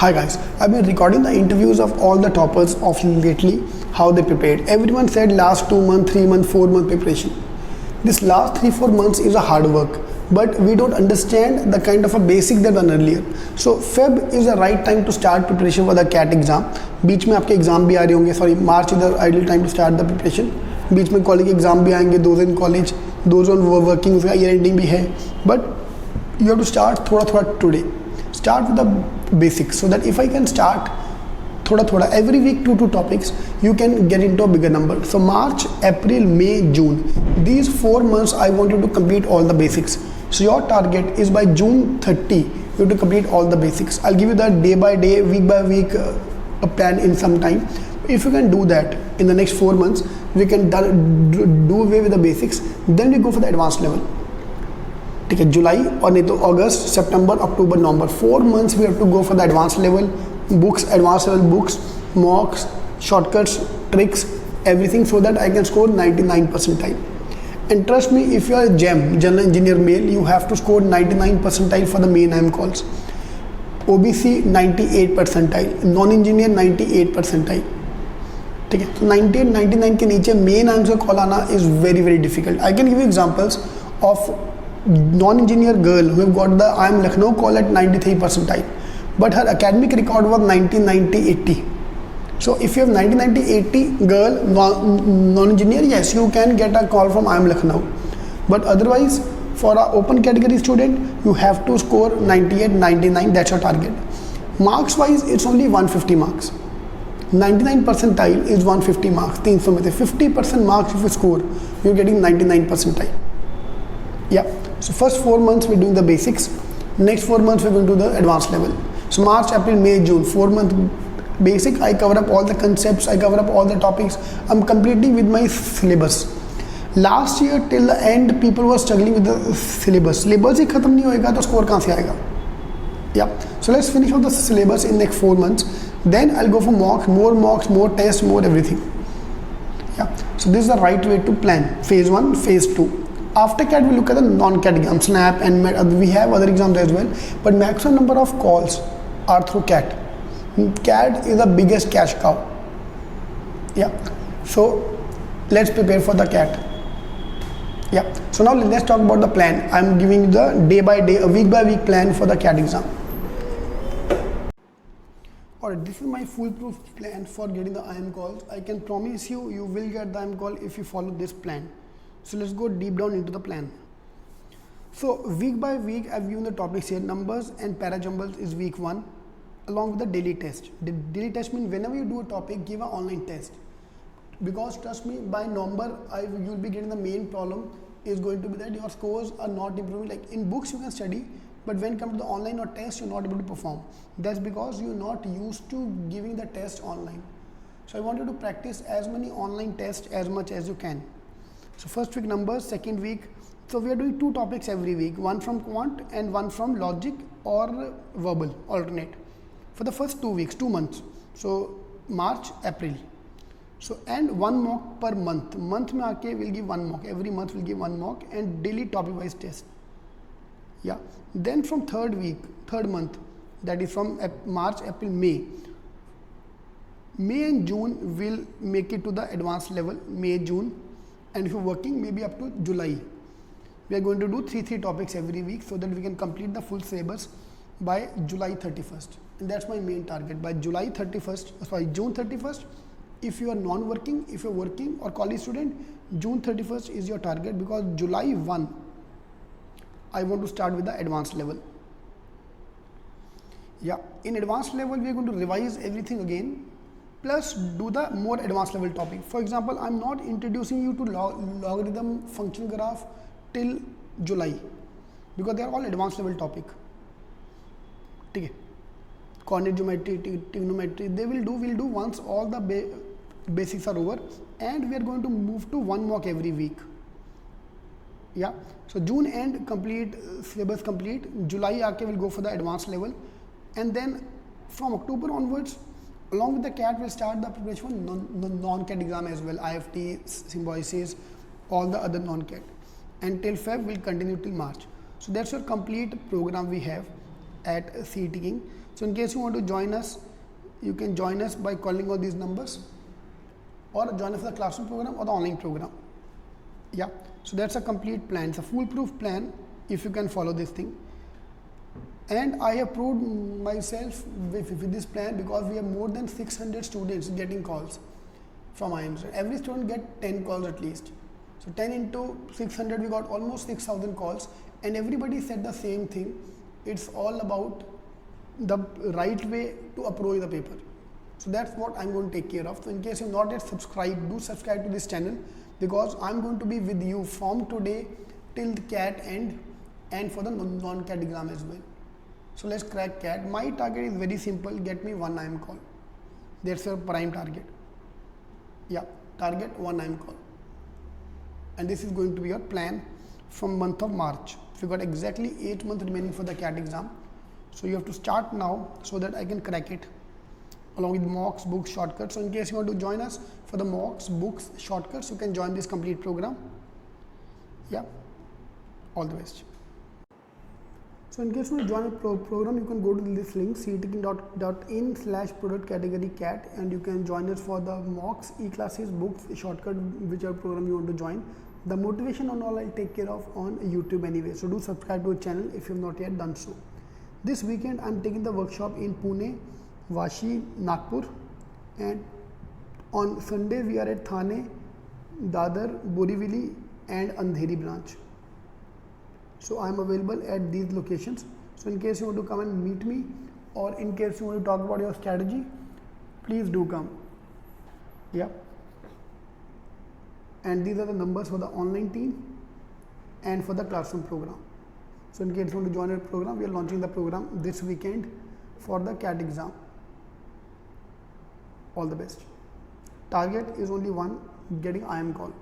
Hi guys, I've been recording the interviews of all the toppers of lately, how they prepared. Everyone said last 2 months, 3 months, 4 month preparation. This last 3-4 months is a hard work, but we don't understand the kind of a basic they've done earlier. So Feb is the right time to start preparation for the CAT exam. बीच में आपके exam भी आ रहे होंगे, sorry, March is the ideal time to start the preparation. बीच में college exam भी आएंगे, those in college, those on working, उसका year ending भी है. But you have to start थोड़ा today. Start with the basics so that if I can start thoda every week 2 topics, you can get into a bigger number. So March, April, May, June, these 4 months I want you to complete all the basics. So your target is by June 30 you have to complete all the basics. I'll give you the day by day, week by week plan in some time. If you can do that in the next 4 months, we can do away with the basics, then we go for the advanced level. ठीक है, जुलाई और नहीं तो अगस्त, सितंबर, अक्टूबर, नवंबर, 4 months we have to go for the advanced level books, advanced level books, mocks, shortcuts, tricks, everything, so that I can score 99 percentile. And trust me, if you are a GEM, general engineer male, you have to score 99 percentile for the main IIM calls. OBC 98 percentile, non-engineer 98 percentile. ठीक है, तो 98, 99 के नीचे main IIMs का call आना is very difficult. I can give you examples of non-engineer girl who have got the IIM Lucknow call at 93 percentile, but her academic record was 90-80. So if you have 90-80 girl non-engineer, yes, you can get a call from IIM Lucknow, but otherwise for a open category student you have to score 98-99. That's your target. Marks wise it's only 150 marks. 99 percentile is 150 marks. 300 में से 50% marks if you score, you're getting 99 percentile. Yeah, so first 4 months we're doing the basics, next 4 months we're going to do the advanced level. So March, April, May, June, 4 month basic, I cover up all the concepts, I cover up all the topics, I'm completing with my syllabus. Last year till the end people were struggling with the syllabus. Syllabus ही खत्म नहीं होएगा तो score कहाँ से आएगा? Yeah, so let's finish off the syllabus in next 4 months, then I'll go for mocks, more tests, more everything. Yeah, so this is the right way to plan. Phase 1, phase 2. After CAT we look at the non-CAT exam, SNAP, and we have other exams as well, but maximum number of calls are through CAT. CAT is the biggest cash cow. Yeah, so let's prepare for the CAT. Yeah, so now let's talk about the plan. I'm giving you the day by day, a week by week plan for the CAT exam. Alright, this is my foolproof plan for getting the IIM calls. I can promise you, you will get the IIM call if you follow this plan. So let's go deep down into the plan. So week by week I've given the topics here. Numbers and parajumbles is week 1 along with the daily test. The daily test means whenever you do a topic, give an online test, because trust me, by November you'll be getting the main problem is going to be that your scores are not improving. Like in books you can study, but when it comes to the online or test, you're not able to perform. That's because you're not used to giving the test online. So I want you to practice as many online tests as much as you can. So first week numbers, second week, so we are doing 2 topics every week, one from quant and one from logic or verbal, alternate, for the first 2 weeks, 2 months. So March, April. So and 1 mock per month. Month में आके we'll give 1 mock. Every month we'll give 1 mock and daily topic wise test. Yeah. Then from third month, that is from March, April, May. May and June will make it to the advanced level. May, June. And if you're working, maybe up to July. We are going to do 3 topics every week so that we can complete the full syllabus by July 31st. And that's my main target. By June 31st, if you are non-working, if you're working or college student, June 31st is your target, because July 1, I want to start with the advanced level. Yeah, in advanced level, we are going to revise everything again, plus do the more advanced level topic. For example, I'm not introducing you to logarithm function graph till July, because they are all advanced level topic. Okay. Coordinate geometry, trigonometry, we'll do once all the basics are over, and we are going to move to 1 mock every week. Yeah, so June end complete, syllabus complete. July aake will go for the advanced level, and then from October onwards, along with the CAT, we'll start the preparation for non-CAT exam as well, IFT, symbiosis, all the other non-CAT. And till Feb, we'll continue till March. So that's your complete program we have at IIMking. So in case you want to join us, you can join us by calling all these numbers, or join us for the classroom program or the online program. Yeah, so that's a complete plan. It's a foolproof plan if you can follow this thing. And I have proved myself with this plan, because we have more than 600 students getting calls from IIMs. Every student get 10 calls at least. So 10 into 600, we got almost 6,000 calls, and everybody said the same thing. It's all about the right way to approach the paper. So that's what I'm going to take care of. So in case you're not yet subscribed, do subscribe to this channel, because I'm going to be with you from today till the CAT and for the non-CAT exam as well. So let's crack CAT. My target is very simple: get me one IIM call. That's your prime target. Yeah, target one IIM call. And this is going to be your plan from month of March. So you got exactly 8 months remaining for the CAT exam. So you have to start now so that I can crack it, along with mocks, books, shortcuts. So in case you want to join us for the mocks, books, shortcuts, you can join this complete program. Yeah, all the best. So in case you want to join a program, you can go to this link, cetking.in/product category CAT, and you can join us for the mocks, e-classes, books, shortcut, whichever program you want to join. The motivation and all I'll take care of on YouTube anyway. So do subscribe to the channel if you have not yet done so. This weekend I'm taking the workshop in Pune, Vashi, Nagpur, and on Sunday we are at Thane, Dadar, Borivali and Andheri branch. So I am available at these locations. So in case you want to come and meet me, or in case you want to talk about your strategy, please do come. Yeah. And these are the numbers for the online team and for the classroom program. So in case you want to join our program, we are launching the program this weekend for the CAT exam. All the best. Target is only one: getting IIM call.